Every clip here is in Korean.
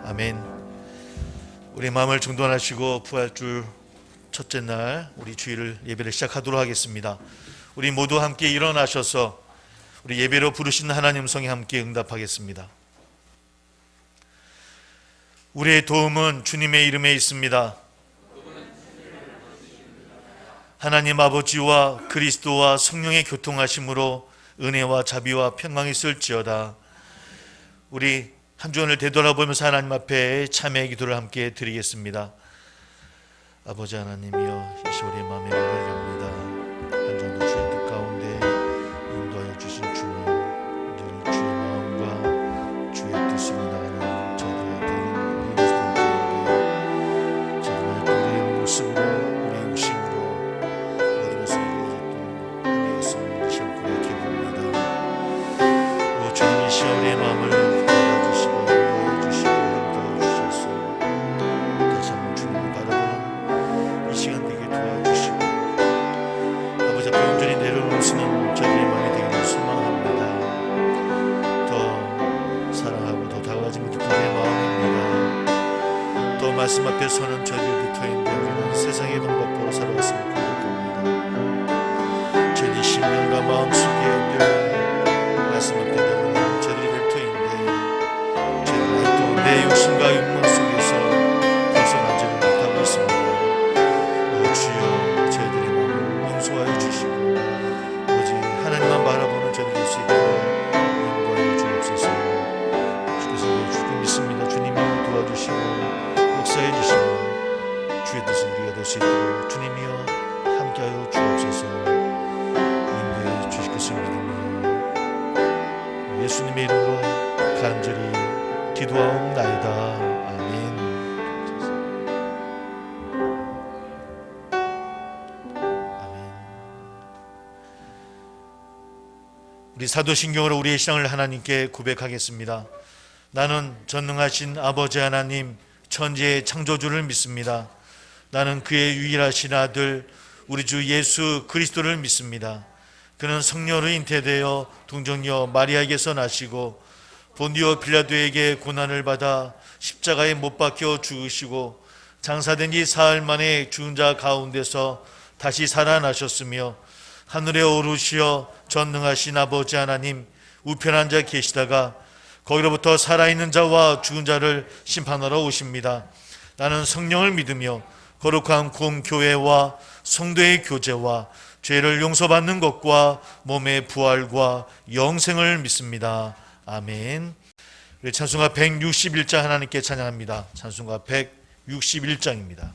아멘. 우리 마음을 중단하시고 부활주 첫째 날 우리 주일 예배를 시작하도록 하겠습니다. 우리 모두 함께 일어나셔서 우리 예배로 부르신 하나님 성에 함께 응답하겠습니다. 우리의 도움은 주님의 이름에 있습니다. 하나님 아버지와 그리스도와 성령의 교통하심으로 은혜와 자비와 평강이 있을지어다. 우리 한 주간을 되돌아보면서 하나님 앞에 참회의 기도를 함께 드리겠습니다. 아버지 하나님이여, 이 시월의 마음에 문을 엽니다. 한 주간도 주의 뜻 가운데 인도하여 주신 주님, 늘 주의 마음과 주의 뜻으로 나가는 저희들의 되는 우리 모습을 보는데 저희들의 우리의 모습으로 우리의 욕심으로 모든 것을 우리가 또 하나였음을 다시 한번 고백해 봅니다. 오 주님, 이 시월의 마음을 말씀 앞에 서는 저희들 터인데 우리는 세상의 방법으로 살아왔음을 고백합니다. 저희들이 심령과 마음속에 늘 말씀 앞에 나오는 저희들의 터인데 저희가 또 내 욕심과 욕망 속에서 벗어나지를 못하고 있습니다. 오 주여, 저희들의 마음을 용서하여 주시고 오직 하나님만 바라보는 저희들 될 수 있도록 인도하여 주옵소서. 주께서 주님 믿습니다. 주님이 도와주시고 역사해 주시면 주의 뜻을 이루게 될 수 있도록 주님이여 함께하여 주옵소서. 인도해 주실 것을 믿으며 예수님의 이름으로 간절히 기도하옵나이다. 아멘. 아멘. 우리 사도신경으로 우리의 신앙을 하나님께 고백하겠습니다. 나는 전능하신 아버지 하나님, 천지의 창조주를 믿습니다. 나는 그의 유일하신 아들 우리 주 예수 그리스도를 믿습니다. 그는 성령으로 잉태되어 동정녀 마리아에게서 나시고 본디오 빌라도에게 고난을 받아 십자가에 못 박혀 죽으시고 장사된 지 사흘 만에 죽은 자 가운데서 다시 살아나셨으며 하늘에 오르시어 전능하신 아버지 하나님 우편 앉아 계시다가 거기로부터 살아있는 자와 죽은 자를 심판하러 오십니다. 나는 성령을 믿으며 거룩한 공교회와 성도의 교제와 죄를 용서받는 것과 몸의 부활과 영생을 믿습니다. 아멘. 우리 찬송가 161장 하나님께 찬양합니다. 찬송가 161장입니다.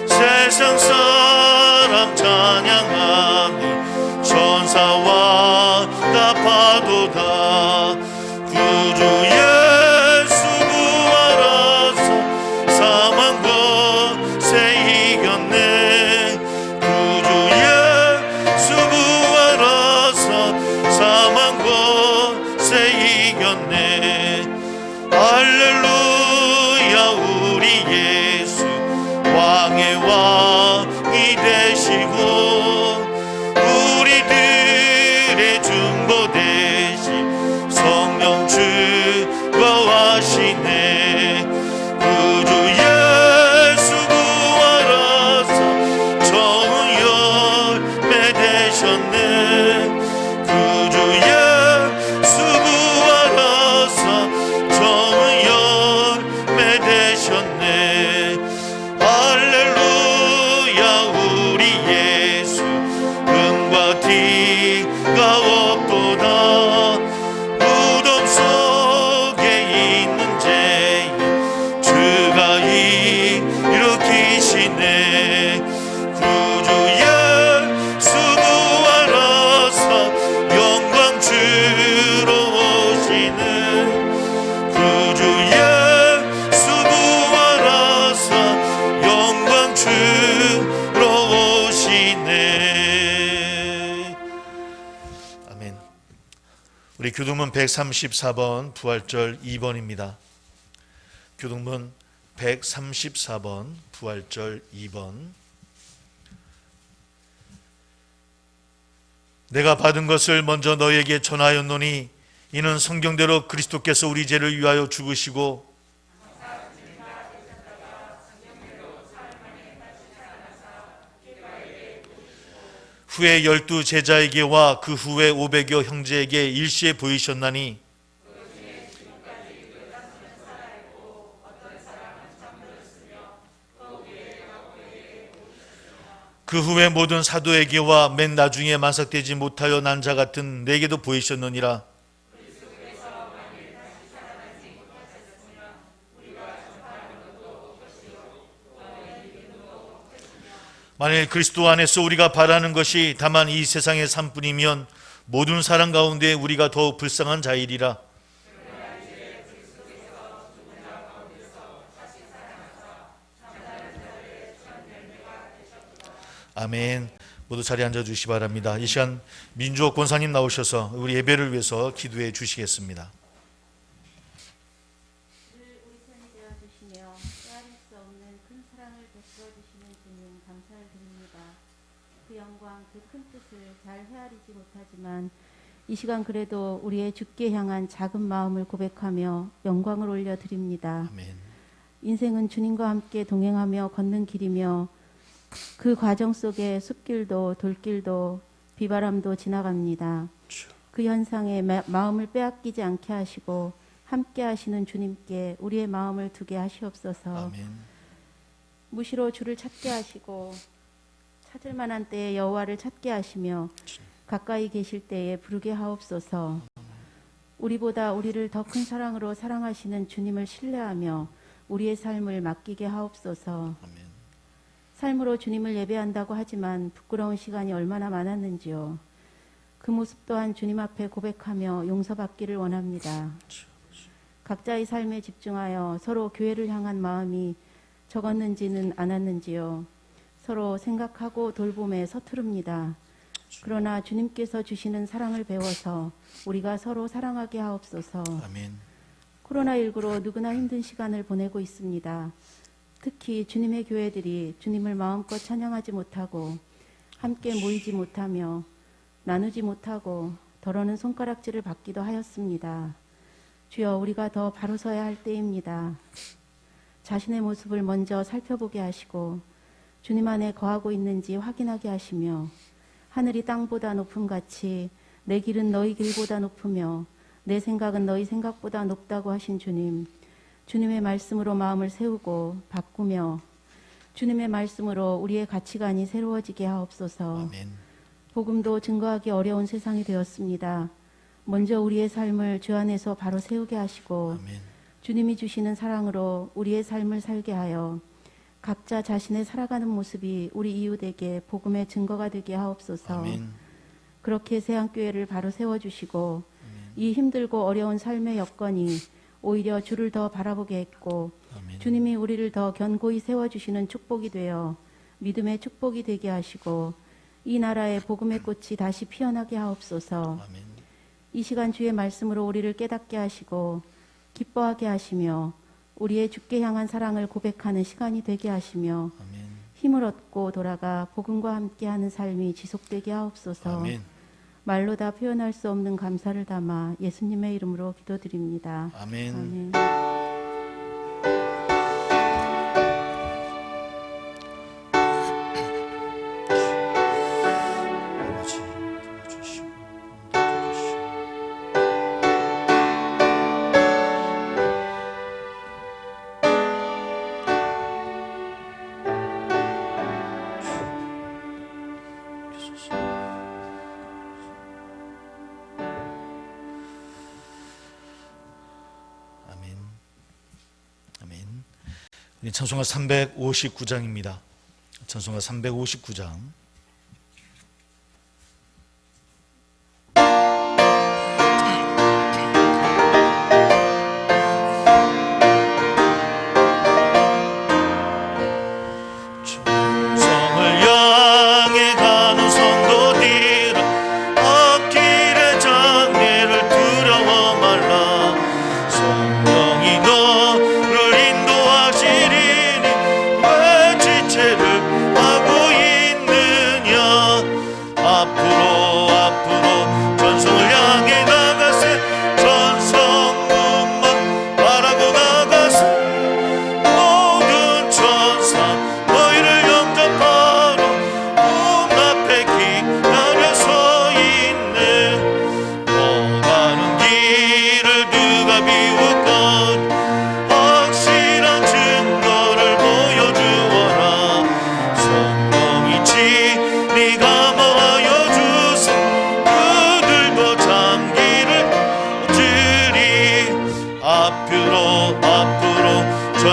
세상 사람 찬양하니 천사와 다 파도다. 구주 예수 부활하사 사망 것에 이겼네. 구주 예수 부활하사 사망 것에 이겼네. 할렐루야. 우리 예수 왕의 왕이 되시고 우리들의 중보 되신 성령 주거하시네. 구주 예수 부활하사 좋은 열매 되셨네. 구주 예수 부활하사 좋은 열매 우리 교동문 134번 부활절 2번입니다. 교동문 134번 부활절 2번. 내가 받은 것을 먼저 너에게 전하였노니 이는 성경대로 그리스도께서 우리 죄를 위하여 죽으시고 후에 12 제자에게와 그 후에 500여 형제에게 일시에 보이셨나니 그 후에 모든 사도에게와 맨 나중에 만삭되지 못하여 난 자 같은 내게도 보이셨느니라. 만일 그리스도 안에서 우리가 바라는 것이 다만 이 세상의 삶뿐이면 모든 사람 가운데 우리가 더욱 불쌍한 자이리라. 아멘. 모두 자리에 앉아주시기 바랍니다. 이 시간 민주옥 권사님 나오셔서 우리 예배를 위해서 기도해 주시겠습니다. 우리 편이 되어주시며 헤아릴 수 없는 큰 사랑을 베풀어 주시는 주님 감사를 드립니다. 그 영광 그 큰 뜻을 잘 헤아리지 못하지만 이 시간 그래도 우리의 주께 향한 작은 마음을 고백하며 영광을 올려드립니다. 아멘. 인생은 주님과 함께 동행하며 걷는 길이며 그 과정 속에 숲길도 돌길도 비바람도 지나갑니다. 그 현상에 마음을 빼앗기지 않게 하시고 함께 하시는 주님께 우리의 마음을 두게 하시옵소서. 아멘. 무시로 주를 찾게 하시고 찾을 만한 때에 여호와를 찾게 하시며 가까이 계실 때에 부르게 하옵소서. 우리보다 우리를 더 큰 사랑으로 사랑하시는 주님을 신뢰하며 우리의 삶을 맡기게 하옵소서. 아멘. 삶으로 주님을 예배한다고 하지만 부끄러운 시간이 얼마나 많았는지요. 그 모습 또한 주님 앞에 고백하며 용서받기를 원합니다. 각자의 삶에 집중하여 서로 교회를 향한 마음이 적었는지는 않았는지요. 서로 생각하고 돌봄에 서투릅니다. 그러나 주님께서 주시는 사랑을 배워서 우리가 서로 사랑하게 하옵소서. 아멘. 코로나19로 누구나 힘든 시간을 보내고 있습니다. 특히 주님의 교회들이 주님을 마음껏 찬양하지 못하고 함께 모이지 못하며 나누지 못하고 더러는 손가락질을 받기도 하였습니다. 주여, 우리가 더 바로 서야 할 때입니다. 자신의 모습을 먼저 살펴보게 하시고 주님 안에 거하고 있는지 확인하게 하시며 하늘이 땅보다 높음 같이 내 길은 너희 길보다 높으며 내 생각은 너희 생각보다 높다고 하신 주님, 주님의 말씀으로 마음을 세우고 바꾸며 주님의 말씀으로 우리의 가치관이 새로워지게 하옵소서. 아멘. 복음도 증거하기 어려운 세상이 되었습니다. 먼저 우리의 삶을 주 안에서 바로 세우게 하시고 아멘. 주님이 주시는 사랑으로 우리의 삶을 살게 하여 각자 자신의 살아가는 모습이 우리 이웃에게 복음의 증거가 되게 하옵소서. 아멘. 그렇게 세안교회를 바로 세워주시고 이 힘들고 어려운 삶의 여건이 오히려 주를 더 바라보게 했고 아멘. 주님이 우리를 더 견고히 세워주시는 축복이 되어 믿음의 축복이 되게 하시고 이 나라의 복음의 꽃이 다시 피어나게 하옵소서. 아멘. 이 시간 주의 말씀으로 우리를 깨닫게 하시고 기뻐하게 하시며 우리의 주께 향한 사랑을 고백하는 시간이 되게 하시며 아멘. 힘을 얻고 돌아가 복음과 함께하는 삶이 지속되게 하옵소서. 아멘. 말로 다 표현할 수 없는 감사를 담아 예수님의 이름으로 기도드립니다. 아멘. 아멘. 아버지 도와주시고 도와주시고 주소서. 아멘. 아멘. 우리 찬송가 359장입니다. 찬송가 359장. 성을 향해 가는 성도들아 앞길에 장례를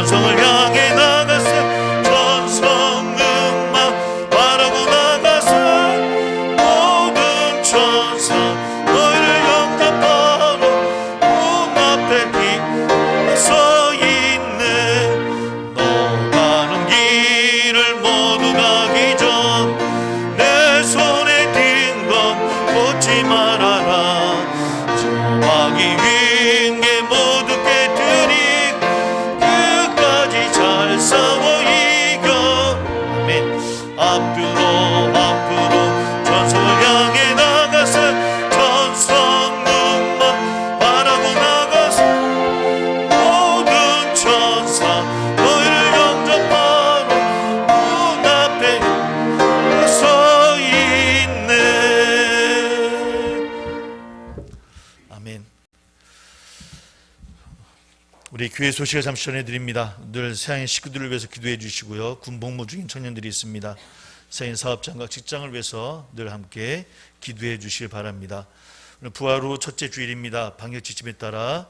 전성을 향해 나가세 전성 음악 바라고 나가세 모든 천사 너희를 영접하러 문 앞에 서 있네 너 가는 길을 모두 가기 전 내 손에 든 건 꽂지 말아라 저마귀 윙계 모두 깨뜨리고 끝까지 잘 싸워 이겨 아멘 앞으로 전성을 향해 나가세 전성 음악 바라고 나가세 모든 천사 너희를 영접하러 문 앞에 서 있네 아멘. 우리 교회 소식을 잠시 전해드립니다. 늘 세상의 식구들을 위해서 기도해 주시고요. 군 복무 중인 청년들이 있습니다. 세상의 사업장과 직장을 위해서 늘 함께 기도해 주시길 바랍니다. 오늘 부활 후 첫째 주일입니다. 방역 지침에 따라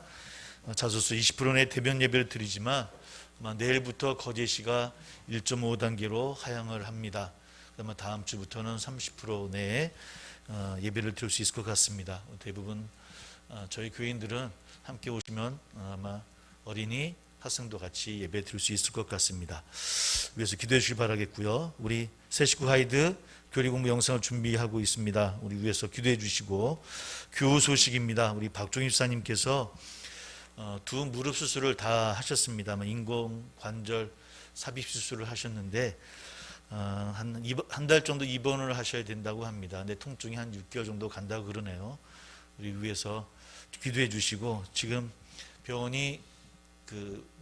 자소수 20%의 대면 예배를 드리지만 아마 내일부터 거제시가 1.5단계로 하향을 합니다. 그러면 다음 주부터는 30% 내에 예배를 드릴 수 있을 것 같습니다. 대부분 저희 교인들은 함께 오시면 아마 어린이 학생도 같이 예배 드릴 수 있을 것 같습니다. 위해서 기도해 주시기 바라겠고요. 우리 새 식구 가이드 교리 공부 영상을 준비하고 있습니다. 우리 위해서 기도해 주시고 교우 소식입니다. 우리 박종희 집사님께서 두 무릎 수술을 다 하셨습니다만 인공 관절 삽입 수술을 하셨는데 한 달 정도 입원을 하셔야 된다고 합니다. 근데 통증이 한 6개월 정도 간다고 그러네요. 우리 위해서 기도해 주시고 지금 병원이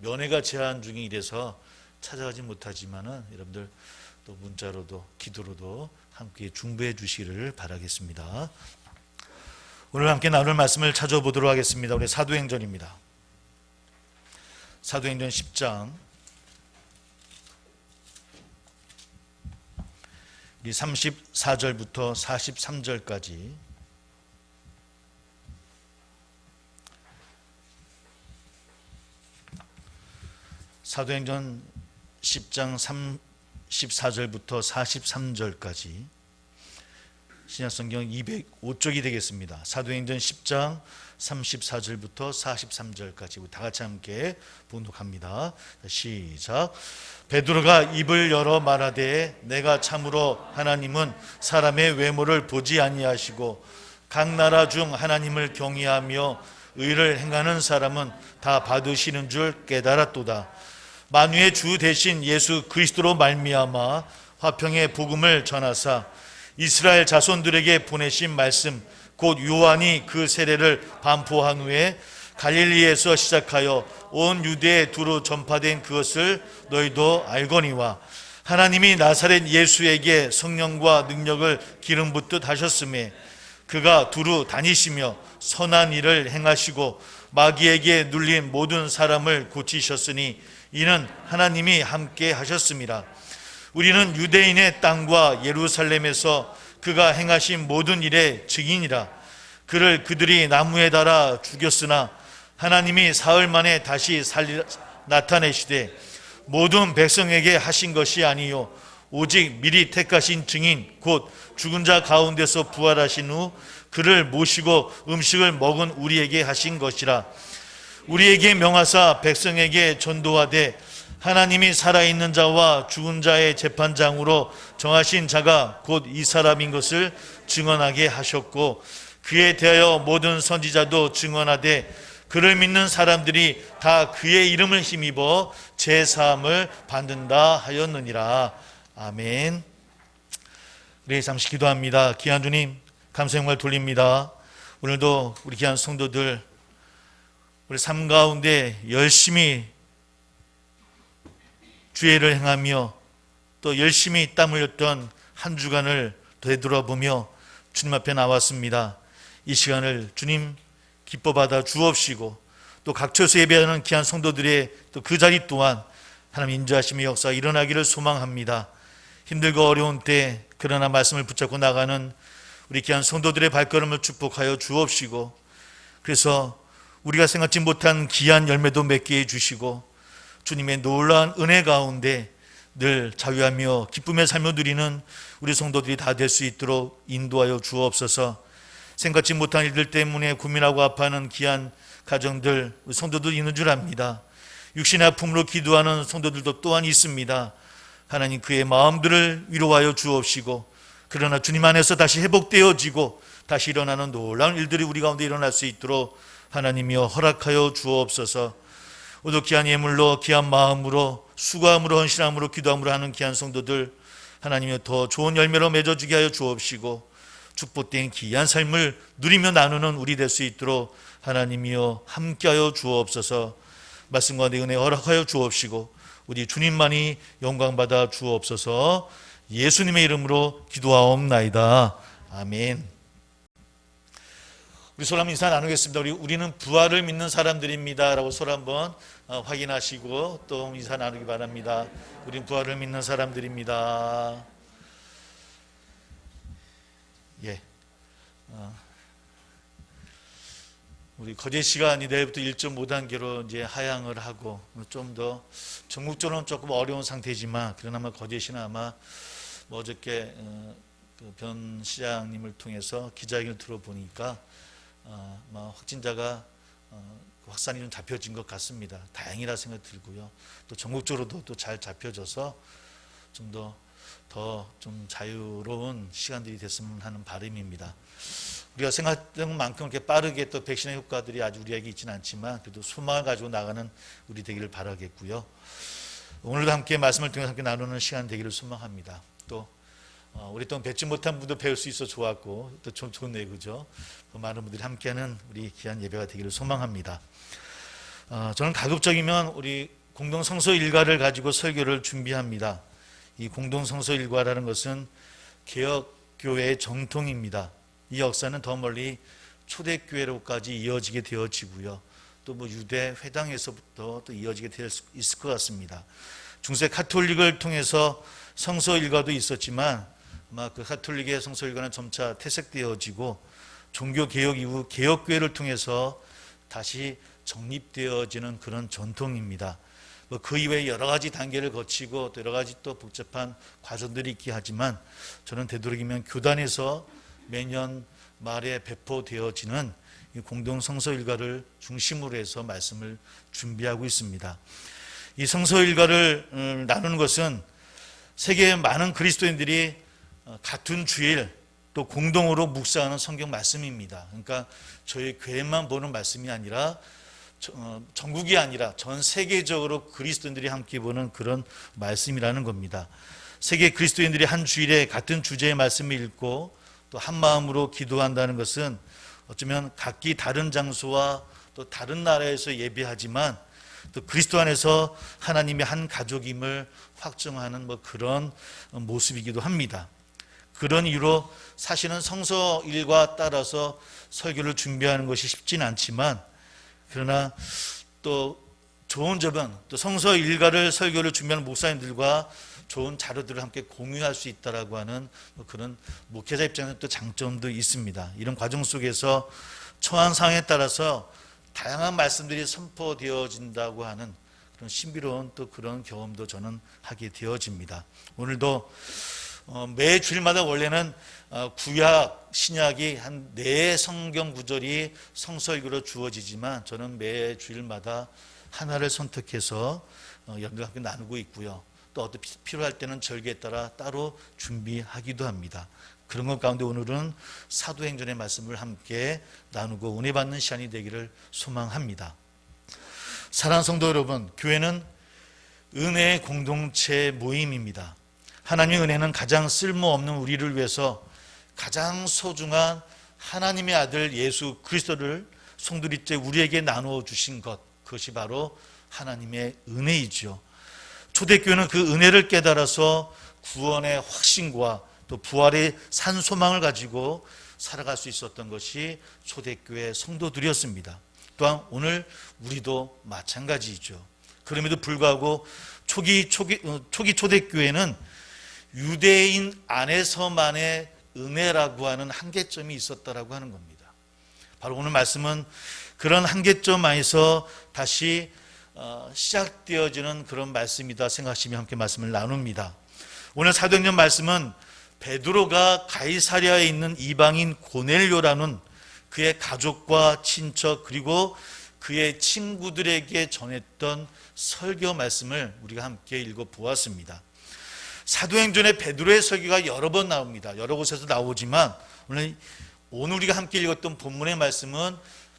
면회가 제한 중이라서 찾아가지 못하지만은 여러분들 또 문자로도 기도로도 함께 중보해 주시기를 바라겠습니다. 오늘 함께 나눌 말씀을 찾아보도록 하겠습니다. 우리 사도행전입니다. 사도행전 10장 우리 34절부터 43절까지 사도행전 10장 34절부터 43절까지 신약성경 205쪽이 되겠습니다. 사도행전 10장 34절부터 43절까지 우리 다 같이 함께 봉독합니다. 시작. 베드로가 입을 열어 말하되 내가 참으로 하나님은 사람의 외모를 보지 아니하시고 각 나라 중 하나님을 경외하며 의를 행하는 사람은 다 받으시는 줄 깨달았도다. 만유의 주 대신 예수 그리스도로 말미암아 화평의 복음을 전하사 이스라엘 자손들에게 보내신 말씀 곧 요한이 그 세례를 반포한 후에 갈릴리에서 시작하여 온 유대에 두루 전파된 그것을 너희도 알거니와 하나님이 나사렛 예수에게 성령과 능력을 기름 붓듯 하셨음에 그가 두루 다니시며 선한 일을 행하시고 마귀에게 눌린 모든 사람을 고치셨으니 이는 하나님이 함께 하셨습니다. 우리는 유대인의 땅과 예루살렘에서 그가 행하신 모든 일의 증인이라. 그를 그들이 나무에 달아 죽였으나 하나님이 사흘 만에 다시 나타내시되 모든 백성에게 하신 것이 아니요 오직 미리 택하신 증인 곧 죽은 자 가운데서 부활하신 후 그를 모시고 음식을 먹은 우리에게 하신 것이라. 우리에게 명하사 백성에게 전도하되 하나님이 살아있는 자와 죽은 자의 재판장으로 정하신 자가 곧 이 사람인 것을 증언하게 하셨고 그에 대하여 모든 선지자도 증언하되 그를 믿는 사람들이 다 그의 이름을 힘입어 제사함을 받는다 하였느니라. 아멘. 우리 잠시 기도합니다. 귀한 주님 감사 영광을 돌립니다. 오늘도 우리 귀한 성도들 우리 삶 가운데 열심히 주의를 행하며 또 열심히 땀 흘렸던 한 주간을 되돌아보며 주님 앞에 나왔습니다. 이 시간을 주님 기뻐 받아 주옵시고 또 각처에서 예배하는 귀한 성도들의 또 그 자리 또한 하나님 인도하심의 역사가 일어나기를 소망합니다. 힘들고 어려운 때 그러나 말씀을 붙잡고 나가는 우리 귀한 성도들의 발걸음을 축복하여 주옵시고 그래서 우리가 생각지 못한 귀한 열매도 맺게 해주시고 주님의 놀라운 은혜 가운데 늘 자유하며 기쁨의 삶을 누리는 우리 성도들이 다 될 수 있도록 인도하여 주옵소서. 생각지 못한 일들 때문에 고민하고 아파하는 귀한 가정들, 성도들 있는 줄 압니다. 육신의 아픔으로 기도하는 성도들도 또한 있습니다. 하나님, 그의 마음들을 위로하여 주옵시고, 그러나 주님 안에서 다시 회복되어지고 다시 일어나는 놀라운 일들이 우리 가운데 일어날 수 있도록 하나님이여 허락하여 주옵소서. 오늘 귀한 예물로, 귀한 마음으로, 수고함으로, 헌신함으로, 기도함으로 하는 귀한 성도들 하나님이여 더 좋은 열매로 맺어주게 하여 주옵시고, 축복된 귀한 삶을 누리며 나누는 우리 될 수 있도록 하나님이여 함께하여 주옵소서. 말씀과 내 은혜 허락하여 주옵시고 우리 주님만이 영광받아 주옵소서. 예수님의 이름으로 기도하옵나이다. 아멘. 우리 서로 한번 인사 나누겠습니다. 우리는 부활을 믿는 사람들입니다 라고 서로 한번 확인하시고 또 인사 나누기 바랍니다. 우리는 부활을 믿는 사람들입니다. 예. 우리 거제 시간이 내일부터 1.5단계로 이제 하향을 하고 좀 더 전국적으로는 조금 어려운 상태지만 그러나 거제시는 아마 어저께 변 시장님을 통해서 기자회견을 들어보니까 확진자가 확산이 좀 잡혀진 것 같습니다. 다행이라 생각 들고요. 또 전국적으로도 또 잘 잡혀져서 좀 더 좀 자유로운 시간들이 됐으면 하는 바람입니다. 우리가 생각했던 만큼 이렇게 빠르게 또 백신의 효과들이 아주 우리에게 있지는 않지만 그래도 소망을 가지고 나가는 우리 되기를 바라겠고요. 오늘도 함께 말씀을 통해서 함께 나누는 시간 되기를 소망합니다. 또 오랫동안 뵙지 못한 분도 배울 수 있어 좋았고 또 좋네요, 그죠? 많은 분들이 함께하는 우리 귀한 예배가 되기를 소망합니다. 저는 가급적이면 우리 공동성서 일과를 가지고 설교를 준비합니다. 이 공동성서 일과라는 것은 개혁교회의 정통입니다. 이 역사는 더 멀리 초대교회로까지 이어지게 되어지고요. 또 유대 회당에서부터 또 이어지게 될 수 있을 것 같습니다. 중세 카톨릭을 통해서 성서 일과도 있었지만 아마 그 카톨릭의 성서 일과는 점차 퇴색되어지고 종교 개혁 이후 개혁교회를 통해서 다시 정립되어지는 그런 전통입니다. 그 이외에 여러 가지 단계를 거치고 또 여러 가지 또 복잡한 과정들이 있긴 하지만 저는 되도록이면 교단에서 매년 말에 배포되어지는 이 공동 성서 일과를 중심으로 해서 말씀을 준비하고 있습니다. 이 성서 일과를 나누는 것은 세계의 많은 그리스도인들이 같은 주일 또 공동으로 묵상하는 성경 말씀입니다. 그러니까 저희 교회만 보는 말씀이 아니라 전국이 아니라 전 세계적으로 그리스도인들이 함께 보는 그런 말씀이라는 겁니다. 세계 그리스도인들이 한 주일에 같은 주제의 말씀을 읽고 또 한 마음으로 기도한다는 것은 어쩌면 각기 다른 장소와 또 다른 나라에서 예배하지만 또 그리스도 안에서 하나님의 한 가족임을 확증하는 그런 모습이기도 합니다. 그런 이유로 사실은 성서 일과 따라서 설교를 준비하는 것이 쉽지는 않지만 그러나 또 좋은 점은 또 성서 일과를 설교를 준비하는 목사님들과 좋은 자료들을 함께 공유할 수 있다라고 하는 그런 목회자 입장에서 또 장점도 있습니다. 이런 과정 속에서 처한 상황에 따라서 다양한 말씀들이 선포되어진다고 하는 그런 신비로운 또 그런 경험도 저는 하게 되어집니다. 오늘도 매 주일마다 원래는 구약, 신약이 한 4 성경 구절이 성서일교로 주어지지만 저는 매 주일마다 하나를 선택해서 여러분들과 함께 나누고 있고요. 또 어떤 필요할 때는 절기에 따라 따로 준비하기도 합니다. 그런 것 가운데 오늘은 사도행전의 말씀을 함께 나누고 은혜 받는 시간이 되기를 소망합니다. 사랑하는 성도 여러분, 교회는 은혜의 공동체 모임입니다. 하나님의 은혜는 가장 쓸모없는 우리를 위해서 가장 소중한 하나님의 아들 예수 그리스도를 송두리째 우리에게 나누어 주신 것, 그것이 바로 하나님의 은혜이죠. 초대교회는 그 은혜를 깨달아서 구원의 확신과 또 부활의 산 소망을 가지고 살아갈 수 있었던 것이 초대교회 성도들이었습니다. 또한 오늘 우리도 마찬가지이죠. 그럼에도 불구하고 초기 초대교회는 유대인 안에서만의 은혜라고 하는 한계점이 있었다라고 하는 겁니다. 바로 오늘 말씀은 그런 한계점 안에서 다시 시작되어지는 그런 말씀이다 생각하시며 함께 말씀을 나눕니다. 오늘 사도행전 말씀은 베드로가 가이사랴에 있는 이방인 고넬료라는 그의 가족과 친척 그리고 그의 친구들에게 전했던 설교 말씀을 우리가 함께 읽어보았습니다. 사도행전에 베드로의 설교가 여러 번 나옵니다. 여러 곳에서 나오지만 오늘 우리가 함께 읽었던 본문의 말씀은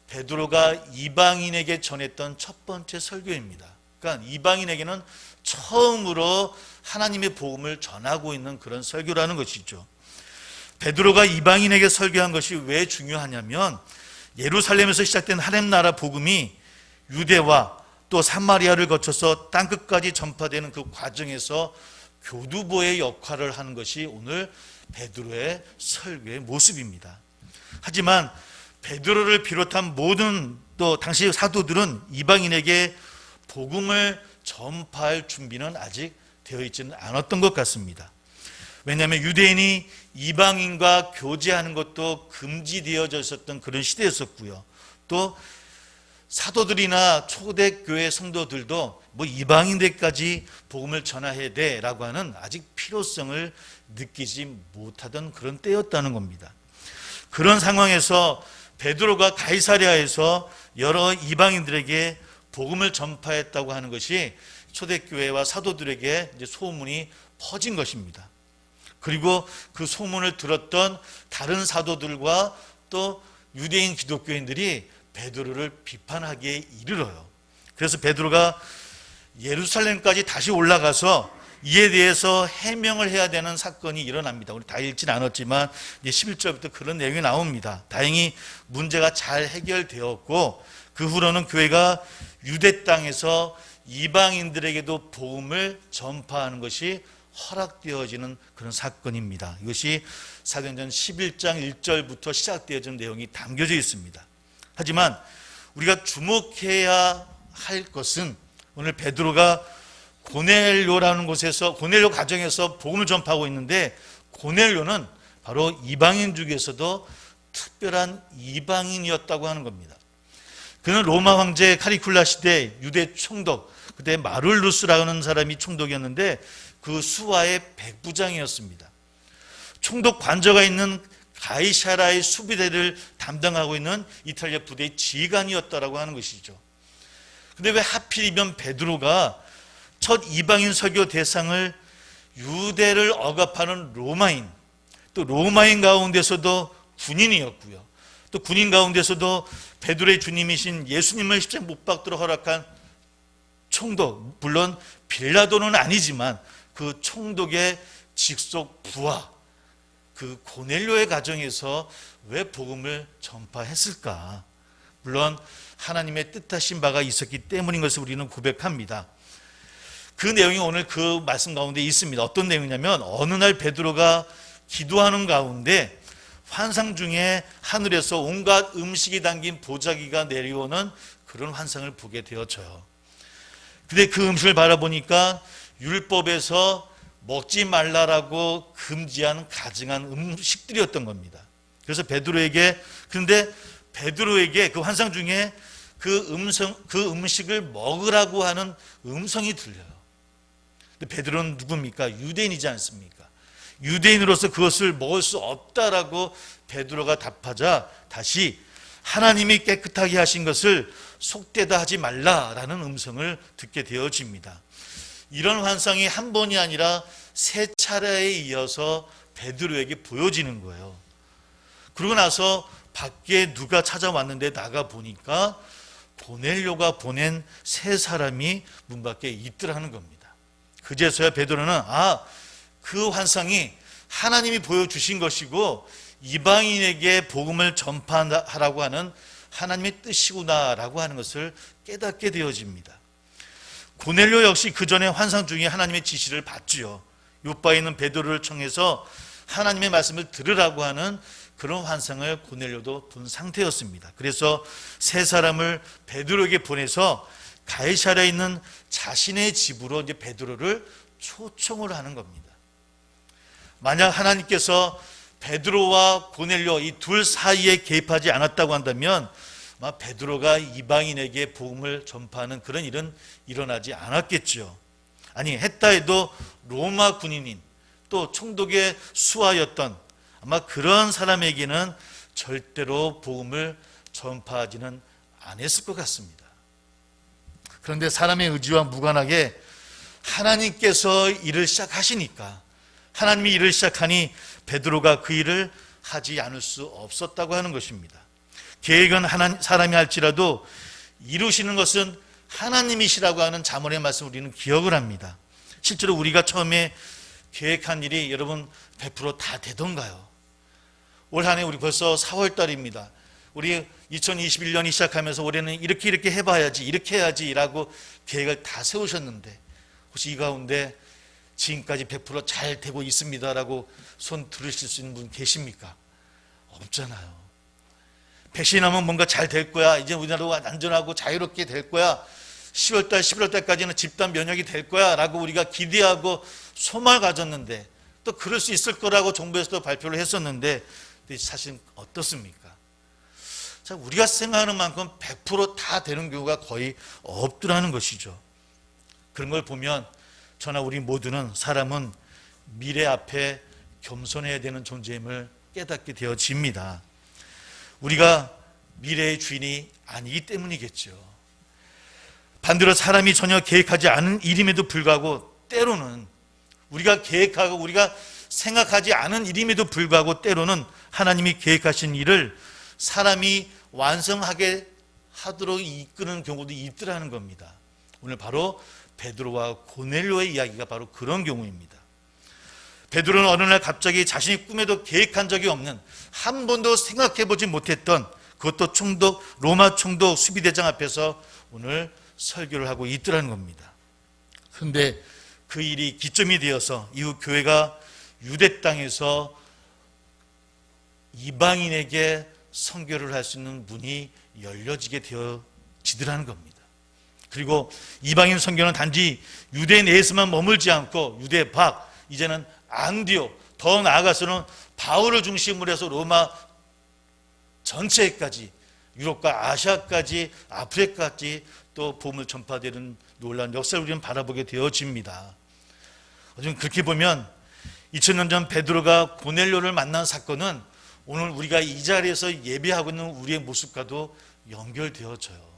베드로가 이방인에게 전했던 첫 번째 설교입니다. 그러니까 이방인에게는 처음으로 하나님의 복음을 전하고 있는 그런 설교라는 것이죠. 베드로가 이방인에게 설교한 것이 왜 중요하냐면 예루살렘에서 시작된 하나님 나라 복음이 유대와 또 사마리아를 거쳐서 땅끝까지 전파되는 그 과정에서 교두보의 역할을 하는 것이 오늘 베드로의 설교의 모습입니다. 하지만 베드로를 비롯한 모든 또 당시 사도들은 이방인에게 복음을 전파할 준비는 아직 되어 있지는 않았던 것 같습니다. 왜냐하면 유대인이 이방인과 교제하는 것도 금지되어져 있었던 그런 시대였었고요. 또 사도들이나 초대교회 성도들도 뭐 이방인들까지 복음을 전해야 돼라고 하는 아직 필요성을 느끼지 못하던 그런 때였다는 겁니다. 그런 상황에서 베드로가 가이사랴에서 여러 이방인들에게 복음을 전파했다고 하는 것이 초대교회와 사도들에게 이제 소문이 퍼진 것입니다. 그리고 그 소문을 들었던 다른 사도들과 또 유대인 기독교인들이 베드로를 비판하기에 이르러요. 그래서 베드로가 예루살렘까지 다시 올라가서 이에 대해서 해명을 해야 되는 사건이 일어납니다. 우리 다 읽지는 않았지만 11절부터 그런 내용이 나옵니다. 다행히 문제가 잘 해결되었고 그 후로는 교회가 유대 땅에서 이방인들에게도 복음을 전파하는 것이 허락되어지는 그런 사건입니다. 이것이 사도행전 11장 1절부터 시작되어지는 내용이 담겨져 있습니다. 하지만 우리가 주목해야 할 것은 오늘 베드로가 고넬료라는 곳에서 고넬료 가정에서 복음을 전파하고 있는데 고넬료는 바로 이방인 중에서도 특별한 이방인이었다고 하는 겁니다. 그는 로마 황제 카리쿨라 시대 유대 총독 그때 마룰루스라는 사람이 총독이었는데 그 수하의 백부장이었습니다. 총독 관저가 있는 가이사라의 수비대를 담당하고 있는 이탈리아 부대의 지휘관이었다라고 하는 것이죠. 근데 왜 하필이면 베드로가 첫 이방인 설교 대상을 유대를 억압하는 로마인, 또 로마인 가운데서도 군인이었고요. 또 군인 가운데서도 베드로의 주님이신 예수님을 십자가에 못 박도록 허락한 총독, 물론 빌라도는 아니지만 그 총독의 직속 부하, 그 고넬료의 가정에서 왜 복음을 전파했을까? 물론 하나님의 뜻하신 바가 있었기 때문인 것을 우리는 고백합니다. 그 내용이 오늘 그 말씀 가운데 있습니다. 어떤 내용이냐면 어느 날 베드로가 기도하는 가운데 환상 중에 하늘에서 온갖 음식이 담긴 보자기가 내려오는 그런 환상을 보게 되었죠. 근데 그 음식을 바라보니까 율법에서 먹지 말라라고 금지한 가증한 음식들이었던 겁니다. 그래서 베드로에게 그 환상 중에 그 음식을 먹으라고 하는 음성이 들려요. 근데 베드로는 누굽니까? 유대인이지 않습니까? 유대인으로서 그것을 먹을 수 없다라고 베드로가 답하자 다시 하나님이 깨끗하게 하신 것을 속되다 하지 말라라는 음성을 듣게 되어집니다. 이런 환상이 한 번이 아니라 세 차례에 이어서 베드로에게 보여지는 거예요. 그러고 나서 밖에 누가 찾아왔는데 나가 보니까 고넬료가 보낸 세 사람이 문 밖에 있더라는 겁니다. 그제서야 베드로는 그 환상이 하나님이 보여주신 것이고 이방인에게 복음을 전파하라고 하는 하나님의 뜻이구나라고 하는 것을 깨닫게 되어집니다. 고넬료 역시 그 전에 환상 중에 하나님의 지시를 받지요. 요바에 있는 베드로를 청해서 하나님의 말씀을 들으라고 하는 그런 환상을 고넬료도 본 상태였습니다. 그래서 세 사람을 베드로에게 보내서 가이사랴에 있는 자신의 집으로 이제 베드로를 초청을 하는 겁니다. 만약 하나님께서 베드로와 고넬료 이 둘 사이에 개입하지 않았다고 한다면 아마 베드로가 이방인에게 복음을 전파하는 그런 일은 일어나지 않았겠죠. 아니, 했다 해도 로마 군인인 또 총독의 수하였던 아마 그런 사람에게는 절대로 복음을 전파하지는 않았을 것 같습니다. 그런데 사람의 의지와 무관하게 하나님께서 일을 시작하시니까, 하나님이 일을 시작하니 베드로가 그 일을 하지 않을 수 없었다고 하는 것입니다. 계획은 사람이 할지라도 이루시는 것은 하나님이시라고 하는 잠언의 말씀을 우리는 기억을 합니다. 실제로 우리가 처음에 계획한 일이 여러분 100% 다 되던가요? 올 한 해 우리 벌써 4월 달입니다. 우리 2021년이 시작하면서 올해는 이렇게 해봐야지, 이렇게 해야지라고 계획을 다 세우셨는데 혹시 이 가운데 지금까지 100% 잘 되고 있습니다라고 손 들으실 수 있는 분 계십니까? 없잖아요. 백신하면 뭔가 잘 될 거야. 이제 우리나라가 안전하고 자유롭게 될 거야. 10월달, 11월달까지는 집단 면역이 될 거야 라고 우리가 기대하고 소망을 가졌는데, 또 그럴 수 있을 거라고 정부에서도 발표를 했었는데 사실 어떻습니까? 자, 우리가 생각하는 만큼 100% 다 되는 경우가 거의 없더라는 것이죠. 그런 걸 보면 저나 우리 모두는 사람은 미래 앞에 겸손해야 되는 존재임을 깨닫게 되어집니다. 우리가 미래의 주인이 아니기 때문이겠죠. 반대로 사람이 전혀 계획하지 않은 일임에도 불구하고 때로는 우리가 계획하고 우리가 생각하지 않은 일임에도 불구하고 때로는 하나님이 계획하신 일을 사람이 완성하게 하도록 이끄는 경우도 있더라는 겁니다. 오늘 바로 베드로와 고넬료의 이야기가 바로 그런 경우입니다. 베드로는 어느 날 갑자기 자신이 꿈에도 계획한 적이 없는, 한 번도 생각해보지 못했던, 그것도 총독, 로마 총독 수비대장 앞에서 오늘 설교를 하고 있더라는 겁니다. 그런데 그 일이 기점이 되어서 이후 교회가 유대 땅에서 이방인에게 선교를 할 수 있는 문이 열려지게 되어지더라는 겁니다. 그리고 이방인 선교는 단지 유대 내에서만 머물지 않고 유대 밖, 이제는 안디옥, 더 나아가서는 바울을 중심으로 해서 로마 전체까지, 유럽과 아시아까지, 아프리카까지 또 복음을 전파되는 놀라운 역사를 우리는 바라보게 되어집니다. 좀 그렇게 보면 2000년 전 베드로가 고넬료를 만난 사건은 오늘 우리가 이 자리에서 예배하고 있는 우리의 모습과도 연결되어져요.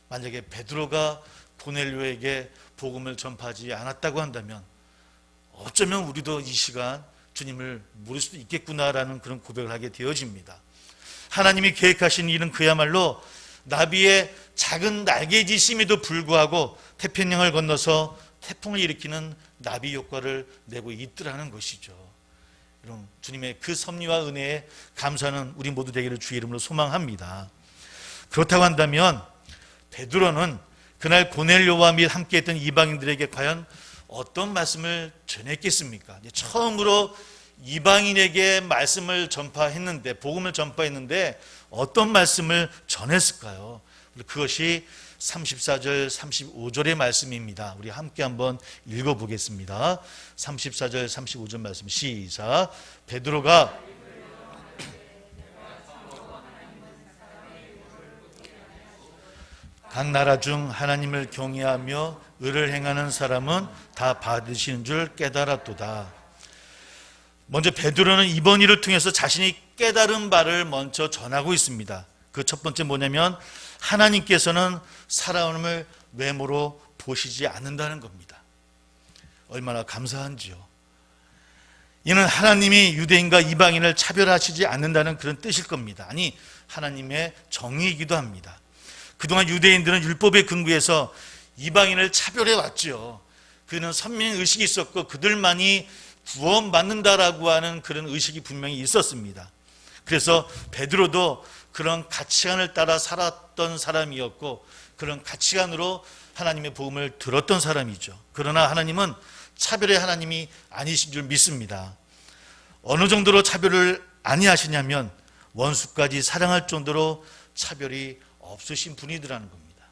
만약에 베드로가 고넬료에게 복음을 전파하지 않았다고 한다면 어쩌면 우리도 이 시간 주님을 모를 수도 있겠구나라는 그런 고백을 하게 되어집니다. 하나님이 계획하신 일은 그야말로 나비의 작은 날개짓임에도 불구하고 태평양을 건너서 태풍을 일으키는 나비 효과를 내고 있더라는 것이죠. 여러분, 주님의 그 섭리와 은혜에 감사하는 우리 모두 되기를 주의 이름으로 소망합니다. 그렇다고 한다면 베드로는 그날 고넬료와 및 함께했던 이방인들에게 과연 어떤 말씀을 전했겠습니까? 처음으로 이방인에게 말씀을 전파했는데, 복음을 전파했는데 어떤 말씀을 전했을까요? 그것이 34절, 35절의 말씀입니다. 우리 함께 한번 읽어보겠습니다. 34절, 35절 말씀 시작. 베드로가 각 나라 중 하나님을 경외하며 의를 행하는 사람은 다 받으시는 줄 깨달았도다. 먼저 베드로는 이번 일을 통해서 자신이 깨달은 바를 먼저 전하고 있습니다. 그 첫 번째 뭐냐면 하나님께서는 사람을 외모로 보시지 않는다는 겁니다. 얼마나 감사한지요. 이는 하나님이 유대인과 이방인을 차별하시지 않는다는 그런 뜻일 겁니다. 아니, 하나님의 정의이기도 합니다. 그동안 유대인들은 율법에 근거해서 이방인을 차별해 왔죠. 그는 선민 의식이 있었고 그들만이 구원받는다라고 하는 그런 의식이 분명히 있었습니다. 그래서 베드로도 그런 가치관을 따라 살았던 사람이었고 그런 가치관으로 하나님의 복음을 들었던 사람이죠. 그러나 하나님은 차별의 하나님이 아니신 줄 믿습니다. 어느 정도로 차별을 아니하시냐면 원수까지 사랑할 정도로 차별이 없으신 분이더라는 겁니다.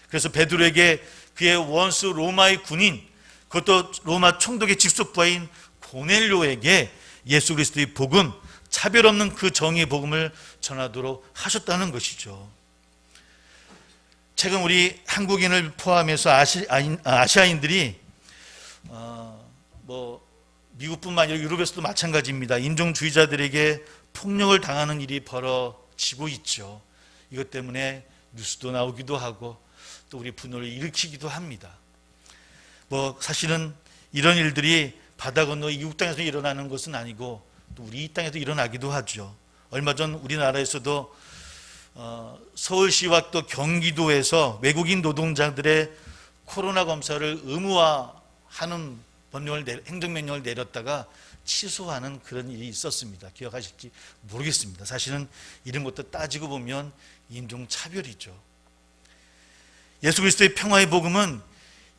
그래서 베드로에게 그의 원수 로마의 군인, 그것도 로마 총독의 직속 부하인 고넬료에게 예수 그리스도의 복음, 차별 없는 그 정의의 복음을 전하도록 하셨다는 것이죠. 최근 우리 한국인을 포함해서 아시아인들이 미국뿐만 아니라 유럽에서도 마찬가지입니다. 인종주의자들에게 폭력을 당하는 일이 벌어지고 있죠. 이것 때문에 뉴스도 나오기도 하고 또 우리 분노를 일으키기도 합니다. 사실은 이런 일들이 바다 건너 이국 땅에서 일어나는 것은 아니고 또 우리 이 땅에도 일어나기도 하죠. 얼마 전 우리나라에서도 서울시와 또 경기도에서 외국인 노동자들의 코로나 검사를 의무화하는 행정명령을 내렸다가 취소하는 그런 일이 있었습니다. 기억하실지 모르겠습니다. 사실은 이런 것도 따지고 보면 인종차별이죠. 예수 그리스도의 평화의 복음은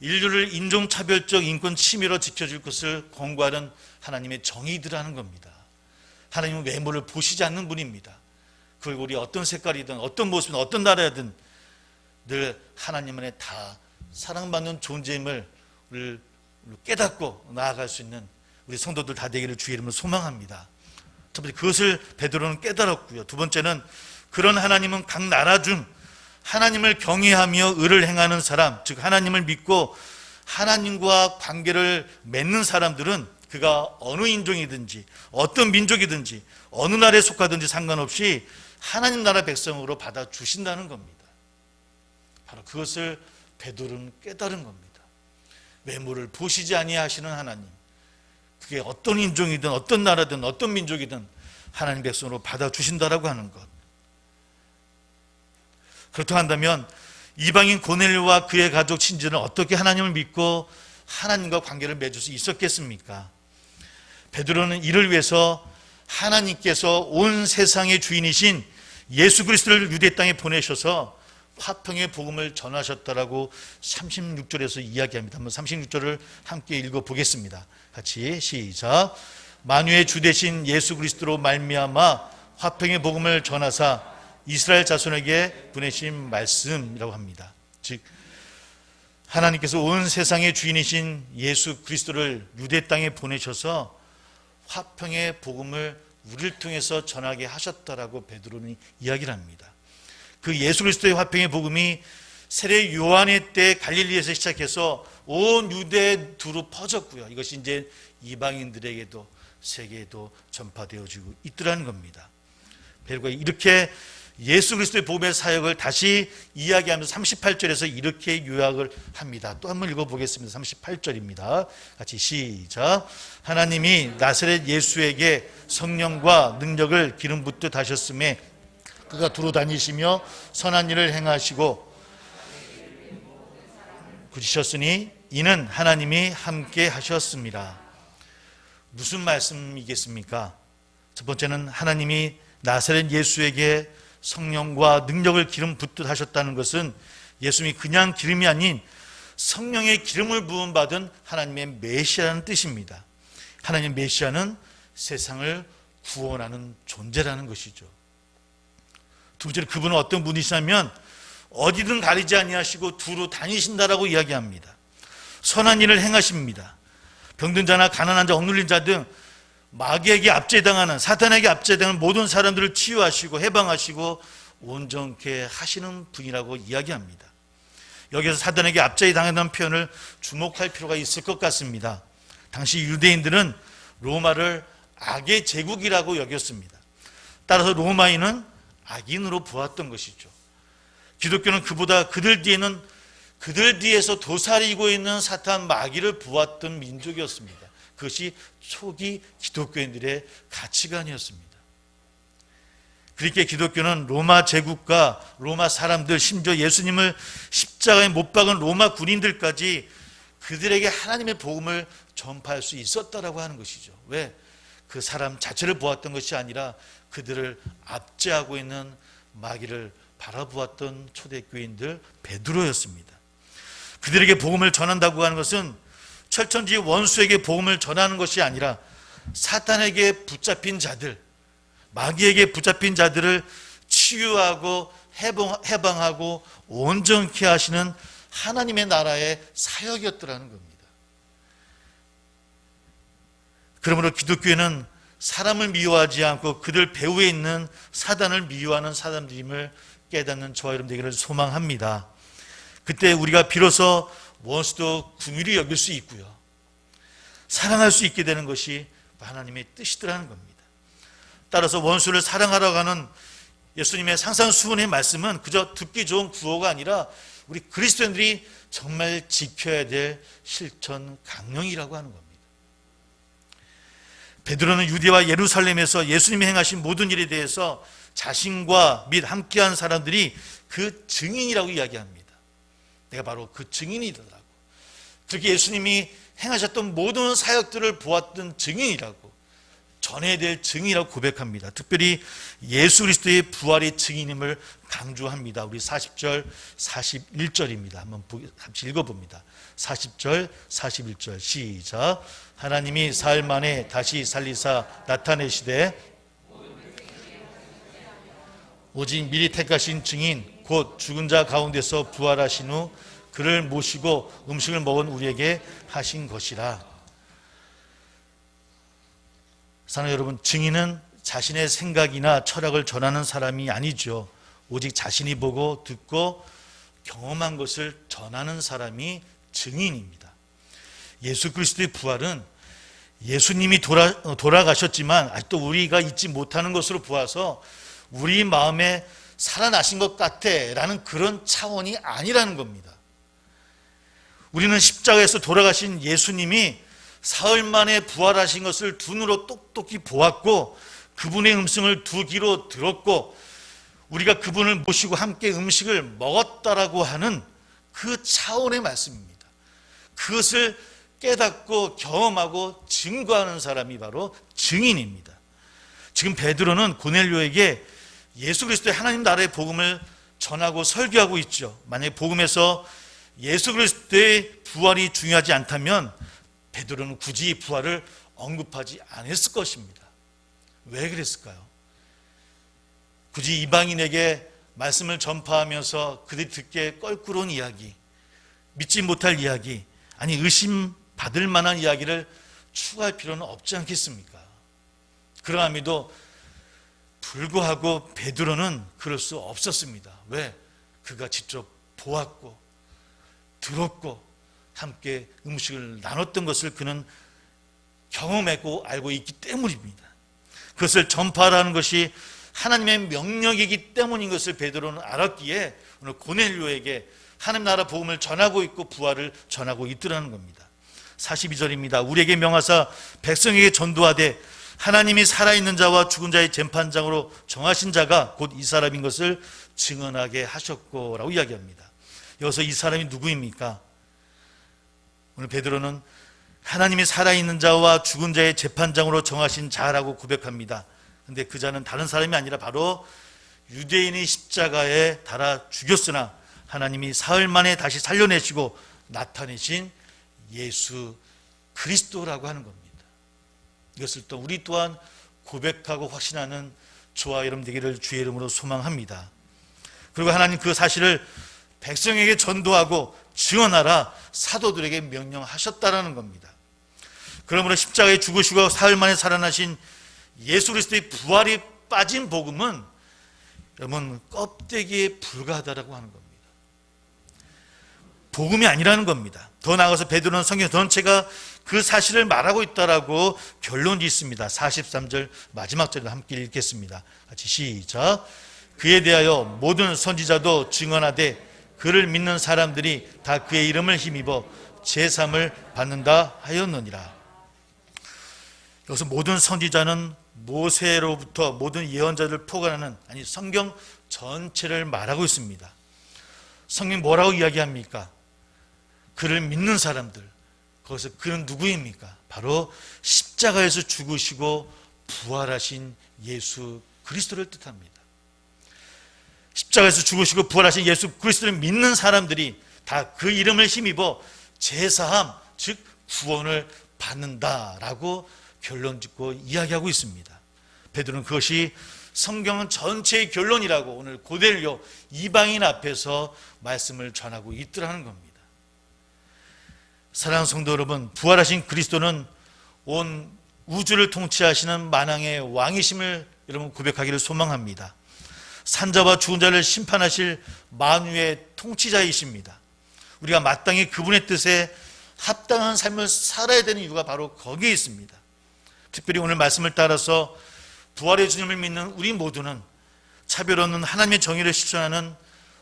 인류를 인종차별적 인권 침해로 지켜줄 것을 권고하는 하나님의 정의들하는 겁니다. 하나님은 외모를 보시지 않는 분입니다. 그 얼굴이 어떤 색깔이든 어떤 모습이든 어떤 나라든 늘 하나님 안에 다 사랑받는 존재임을 깨닫고 나아갈 수 있는 우리 성도들 다 되기를 주의 이름으로 소망합니다. 첫 번째, 그것을 베드로는 깨달았고요. 두 번째는 그런 하나님은 각 나라 중 하나님을 경외하며 의를 행하는 사람, 즉 하나님을 믿고 하나님과 관계를 맺는 사람들은 그가 어느 인종이든지 어떤 민족이든지 어느 나라에 속하든지 상관없이 하나님 나라 백성으로 받아주신다는 겁니다. 바로 그것을 베드로는 깨달은 겁니다. 외모를 보시지 아니하시는 하나님, 그게 어떤 인종이든 어떤 나라든 어떤 민족이든 하나님 백성으로 받아주신다라고 하는 것. 그렇다고 한다면 이방인 고넬료와 그의 가족 친지는 어떻게 하나님을 믿고 하나님과 관계를 맺을 수 있었겠습니까? 베드로는 이를 위해서 하나님께서 온 세상의 주인이신 예수 그리스도를 유대 땅에 보내셔서 화평의 복음을 전하셨다라고 36절에서 이야기합니다. 한번 36절을 함께 읽어보겠습니다. 같이 시작. 만유의 주 되신 예수 그리스도로 말미암아 화평의 복음을 전하사 이스라엘 자손에게 보내신 말씀이라고 합니다. 즉 하나님께서 온 세상의 주인이신 예수 그리스도를 유대 땅에 보내셔서 화평의 복음을 우리를 통해서 전하게 하셨다라고 베드로는 이야기를 합니다. 그 예수 그리스도의 화평의 복음이 세례 요한의 때 갈릴리에서 시작해서 온 유대 두루 퍼졌고요. 이것이 이제 이방인들에게도 세계에도 전파되어지고 있더라는 겁니다. 베드로가 이렇게 예수 그리스도의 복음의 사역을 다시 이야기하면서 38절에서 이렇게 요약을 합니다. 또 한번 읽어보겠습니다. 38절입니다. 같이 시작. 하나님이 나사렛 예수에게 성령과 능력을 기름 붓듯 하셨음에 그가 두루 다니시며 선한 일을 행하시고 굳으셨으니 이는 하나님이 함께 하셨습니다. 무슨 말씀이겠습니까? 첫 번째는 하나님이 나사렛 예수에게 성령과 능력을 기름 붓듯 하셨다는 것은 예수님이 그냥 기름이 아닌 성령의 기름을 부음 받은 하나님의 메시아라는 뜻입니다. 하나님의 메시아는 세상을 구원하는 존재라는 것이죠. 두 번째로 그분은 어떤 분이시냐면 어디든 가리지 아니하시고 두루 다니신다라고 이야기합니다. 선한 일을 행하십니다. 병든 자나 가난한 자, 억눌린 자 등 마귀에게 압제당하는, 사탄에게 압제당하는 모든 사람들을 치유하시고 해방하시고 온전케 하시는 분이라고 이야기합니다. 여기서 사탄에게 압제당한다는 표현을 주목할 필요가 있을 것 같습니다. 당시 유대인들은 로마를 악의 제국이라고 여겼습니다. 따라서 로마인은 악인으로 보았던 것이죠. 기독교는 그보다 그들 뒤에서 도사리고 있는 사탄 마귀를 보았던 민족이었습니다. 그것이 초기 기독교인들의 가치관이었습니다. 그렇게 기독교는 로마 제국과 로마 사람들, 심지어 예수님을 십자가에 못 박은 로마 군인들까지 그들에게 하나님의 복음을 전파할 수 있었다라고 하는 것이죠. 왜? 그 사람 자체를 보았던 것이 아니라 그들을 압제하고 있는 마귀를 바라보았던 초대교인들 베드로였습니다. 그들에게 복음을 전한다고 하는 것은 철천지 원수에게 복음을 전하는 것이 아니라 사탄에게 붙잡힌 자들, 마귀에게 붙잡힌 자들을 치유하고 해방하고 온전케 하시는 하나님의 나라의 사역이었더라는 겁니다. 그러므로 기독교회는 사람을 미워하지 않고 그들 배후에 있는 사단을 미워하는 사람들임을 깨닫는 저와 여러분 되기를 소망합니다. 그때 우리가 비로소 원수도 긍휼히 여길 수 있고요, 사랑할 수 있게 되는 것이 하나님의 뜻이더라는 겁니다. 따라서 원수를 사랑하라고 하는 예수님의 상상수훈의 말씀은 그저 듣기 좋은 구호가 아니라 우리 그리스도인들이 정말 지켜야 될 실천 강령이라고 하는 겁니다. 베드로는 유대와 예루살렘에서 예수님이 행하신 모든 일에 대해서 자신과 및 함께한 사람들이 그 증인이라고 이야기합니다. 내가 바로 그 증인이더라고. 그렇게 예수님이 행하셨던 모든 사역들을 보았던 증인이라고, 전해야 될 증인이라고 고백합니다. 특별히 예수 그리스도의 부활의 증인임을 강조합니다. 우리 40절, 41절입니다. 한번 같이 읽어봅니다. 40절, 41절 시작. 하나님이 사흘 만에 다시 살리사 나타내시되 오직 미리 택하신 증인 곧 죽은 자 가운데서 부활하신 후 그를 모시고 음식을 먹은 우리에게 하신 것이라. 사랑하는 여러분, 증인은 자신의 생각이나 철학을 전하는 사람이 아니죠. 오직 자신이 보고 듣고 경험한 것을 전하는 사람이 증인입니다. 예수 그리스도의 부활은 예수님이 돌아가셨지만 아직도 우리가 잊지 못하는 것으로 보아서 우리 마음에 살아나신 것 같아 라는 그런 차원이 아니라는 겁니다. 우리는 십자가에서 돌아가신 예수님이 사흘 만에 부활하신 것을 두 눈으로 똑똑히 보았고 그분의 음성을 두 귀로 들었고 우리가 그분을 모시고 함께 음식을 먹었다라고 하는 그 차원의 말씀입니다. 그것을 깨닫고 경험하고 증거하는 사람이 바로 증인입니다. 지금 베드로는 고넬료에게 예수 그리스도의 하나님 나라의 복음을 전하고 설교하고 있죠. 만약에 복음에서 예수 그리스도의 부활이 중요하지 않다면 베드로는 굳이 부활을 언급하지 않았을 것입니다. 왜 그랬을까요? 굳이 이방인에게 말씀을 전파하면서 그들이 듣기에 껄끄러운 이야기, 믿지 못할 이야기, 아니 의심받을 만한 이야기를 추가할 필요는 없지 않겠습니까? 그러함에도 불구하고 베드로는 그럴 수 없었습니다. 왜? 그가 직접 보았고 들었고 함께 음식을 나눴던 것을 그는 경험했고 알고 있기 때문입니다. 그것을 전파하라는 것이 하나님의 명령이기 때문인 것을 베드로는 알았기에 오늘 고넬료에게 하나님 나라 복음을 전하고 있고 부활을 전하고 있더라는 겁니다. 42절입니다. 우리에게 명하사 백성에게 전도하되 하나님이 살아있는 자와 죽은 자의 재판장으로 정하신 자가 곧 이 사람인 것을 증언하게 하셨고 라고 이야기합니다. 여기서 이 사람이 누구입니까? 오늘 베드로는 하나님이 살아있는 자와 죽은 자의 재판장으로 정하신 자라고 고백합니다. 그런데 그 자는 다른 사람이 아니라 바로 유대인이 십자가에 달아 죽였으나 하나님이 사흘 만에 다시 살려내시고 나타내신 예수 그리스도라고 하는 겁니다. 이것을 또 우리 또한 고백하고 확신하는 저와 여러분 되기를 주의 이름으로 소망합니다. 그리고 하나님 그 사실을 백성에게 전도하고 증언하라 사도들에게 명령하셨다라는 겁니다. 그러므로 십자가에 죽으시고 사흘 만에 살아나신 예수 그리스도의 부활이 빠진 복음은 여러분 껍데기에 불과하다라고 하는 겁니다. 복음이 아니라는 겁니다. 더 나아가서 베드로는 성경 전체가 그 사실을 말하고 있다라고 결론이 있습니다. 43절 마지막 절을 함께 읽겠습니다. 같이 시작. 그에 대하여 모든 선지자도 증언하되 그를 믿는 사람들이 다 그의 이름을 힘입어 제삼을 받는다 하였느니라. 여기서 모든 선지자는 모세로부터 모든 예언자들을 포괄하는 아니 성경 전체를 말하고 있습니다. 성경 뭐라고 이야기합니까? 그를 믿는 사람들. 거기서 그는 누구입니까? 바로 십자가에서 죽으시고 부활하신 예수 그리스도를 뜻합니다. 십자가에서 죽으시고 부활하신 예수 그리스도를 믿는 사람들이 다 그 이름을 힘입어 제사함, 즉 구원을 받는다라고 결론 짓고 이야기하고 있습니다. 베드로는 그것이 성경 전체의 결론이라고 오늘 고넬료 이방인 앞에서 말씀을 전하고 있더라는 겁니다. 사랑하는 성도 여러분, 부활하신 그리스도는 온 우주를 통치하시는 만왕의 왕이심을 여러분 고백하기를 소망합니다. 산자와 죽은 자를 심판하실 만유의 통치자이십니다. 우리가 마땅히 그분의 뜻에 합당한 삶을 살아야 되는 이유가 바로 거기에 있습니다. 특별히 오늘 말씀을 따라서 부활의 주님을 믿는 우리 모두는 차별 없는 하나님의 정의를 실천하는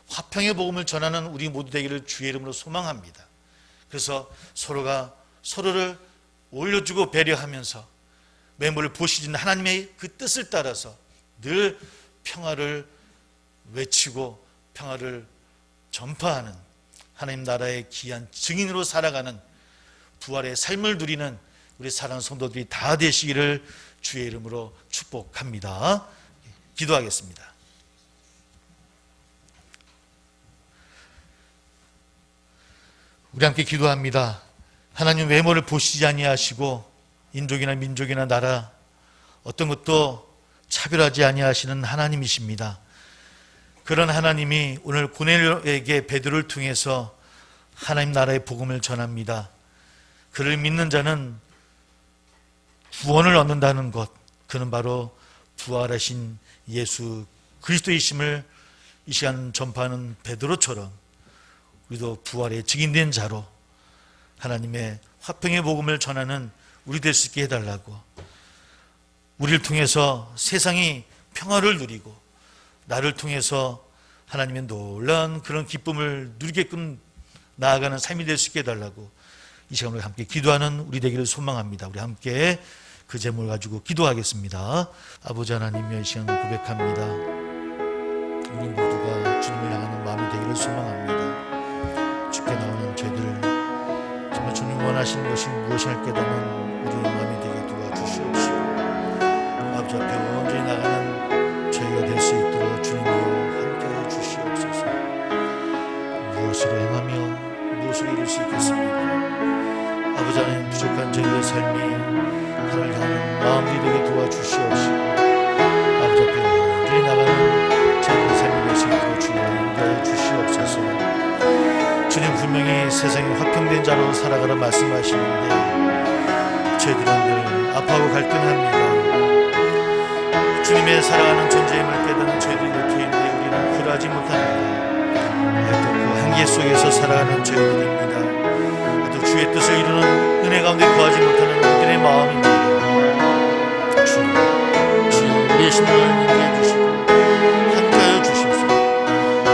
화평의 복음을 전하는 우리 모두 되기를 주의 이름으로 소망합니다. 그래서 서로가 서로를 올려주고 배려하면서 매물을 보시는 하나님의 그 뜻을 따라서 늘 평화를 외치고 평화를 전파하는 하나님 나라의 귀한 증인으로 살아가는 부활의 삶을 누리는 우리 사랑하는 성도들이 다 되시기를 주의 이름으로 축복합니다. 기도하겠습니다. 우리 함께 기도합니다. 하나님 외모를 보시지 아니하시고 인종이나 민족이나 나라 어떤 것도 차별하지 아니하시는 하나님이십니다. 그런 하나님이 오늘 고넬료에게 베드로를 통해서 하나님 나라의 복음을 전합니다. 그를 믿는 자는 구원을 얻는다는 것, 그는 바로 부활하신 예수 그리스도이심을 이 시간 전파하는 베드로처럼 우리도 부활의 증인된 자로 하나님의 화평의 복음을 전하는 우리 될 수 있게 해달라고, 우리를 통해서 세상이 평화를 누리고 나를 통해서 하나님의 놀라운 그런 기쁨을 누리게끔 나아가는 삶이 될 수 있게 해달라고 이 시간을 함께 기도하는 우리 되기를 소망합니다. 우리 함께 그 제목을 가지고 기도하겠습니다. 아버지 하나님여, 이 시간 고백합니다. 우리 모두가 주님을 향하는 마음이 되기를 소망합니다. 주께 나오는 죄들, 정말 주님 원하시는 것이 무엇인가 깨닫는 우리의 마음이 되게 도와주시옵시고, 아버지 앞에 온전히 나가는 저희가 될 수 있도록 주님이여 함께하여 주시옵소서. 무엇으로 행하며 무엇으로 이룰 수 있겠습니까? 아버지 하나님, 부족한 저희의 삶이 하나님을 향하는 마음이 되게 도와주시옵시고, 아버지 앞에 온전히 나가는 저희의 삶이 될 수 있도록 주님을 인도하여 주시옵소서. 주님, 분명히 세상에 화평된 자로 살아가라 말씀하시는데 저희들은 늘 아파하고 갈등합니다. 주님의 살아가는 존재임을 깨닫는 저희들이 이렇게 있는데 우리는 그러하지 못합니다. 그 한계 속에서 살아가는 저희들입니다. 또 주의 뜻을 이루는 은혜 가운데 거하지 못하는 우리들의 마음입니다. 주님, 우리의 심령을 인도해 주시고 함께하여 주시옵소서.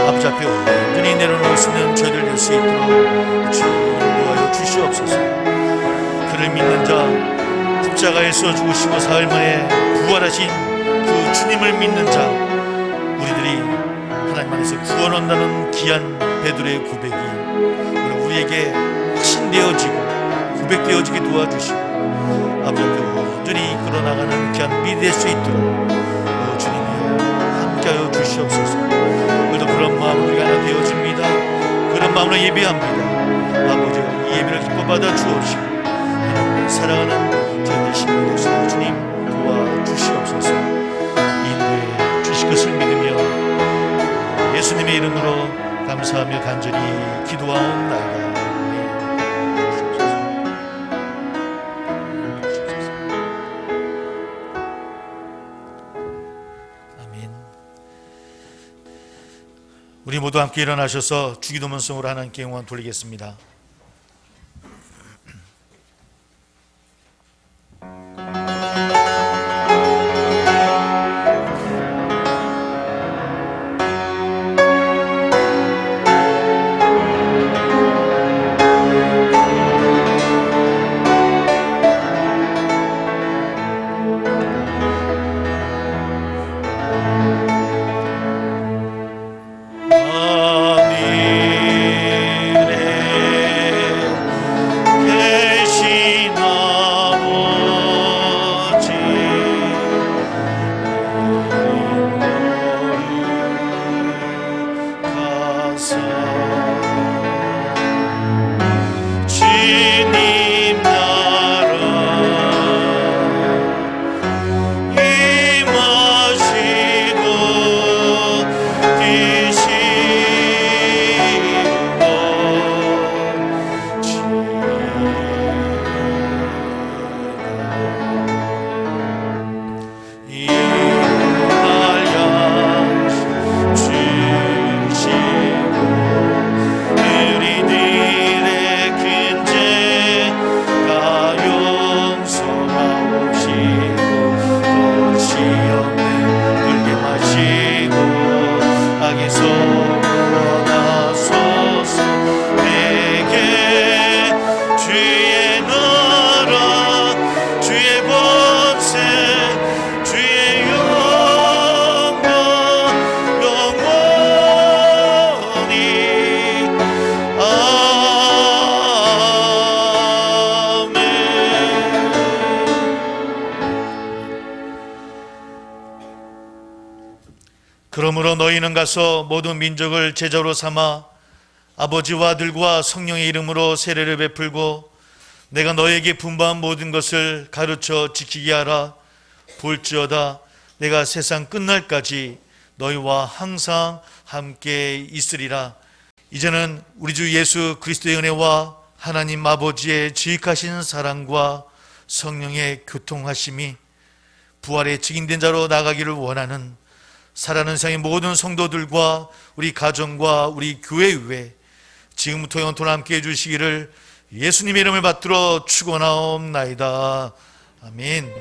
아버지 앞에 온전히 내려놓을 수 있는 저희들 될 수 있도록 주님 인도하여 주시옵소서. 그를 믿는 자, 십자가에 써 죽으시고 사흘 만에 부활하신 그 주님을 믿는 자, 우리들이 하나님 안에서 구원 얻는다는 귀한 베드로의 고백이 우리에게 확신되어지고 고백되어지게 도와주시고 아버지 앞에 온전히 이끌어 나가는 귀한 믿이 될 수 있도록 주님이여 함께하여 주시옵소서. 오늘도 그런 마음으로 우리가 하나 되어집니다. 그런 마음으로 예배합니다. 아버지, 이 예배를 기뻐 받아 주옵시고 하나님을 사랑하는 저희들 신부 되시는 주님 도와주시옵소서. 인도해 주실 것을 믿으며 예수님의 이름으로 감사하며 간절히 기도하옵나이다. 아멘. 우리 모두 함께 일어나셔서 주기도문성으로 하나님께 영광 돌리겠습니다. 너희는 가서 모든 민족을 제자로 삼아 아버지와 아들과 성령의 이름으로 세례를 베풀고 내가 너에게 분부한 모든 것을 가르쳐 지키게 하라. 볼지어다 내가 세상 끝날까지 너희와 항상 함께 있으리라. 이제는 우리 주 예수 그리스도의 은혜와 하나님 아버지의 지극하신 사랑과 성령의 교통하심이 부활의 증인된 자로 나가기를 원하는 살아가는 세상의 모든 성도들과 우리 가정과 우리 교회 위에 지금부터 영원토록 함께 해주시기를 예수님의 이름을 받들어 축원하옵나이다. 아멘.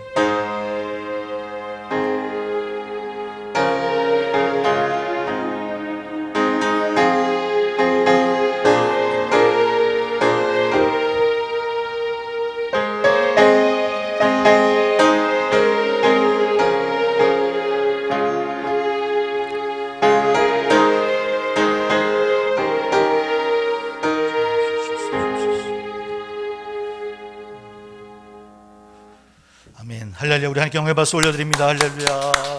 아멘. 할렐루야. 우리 하나님께 영광의 박수 올려드립니다. 할렐루야.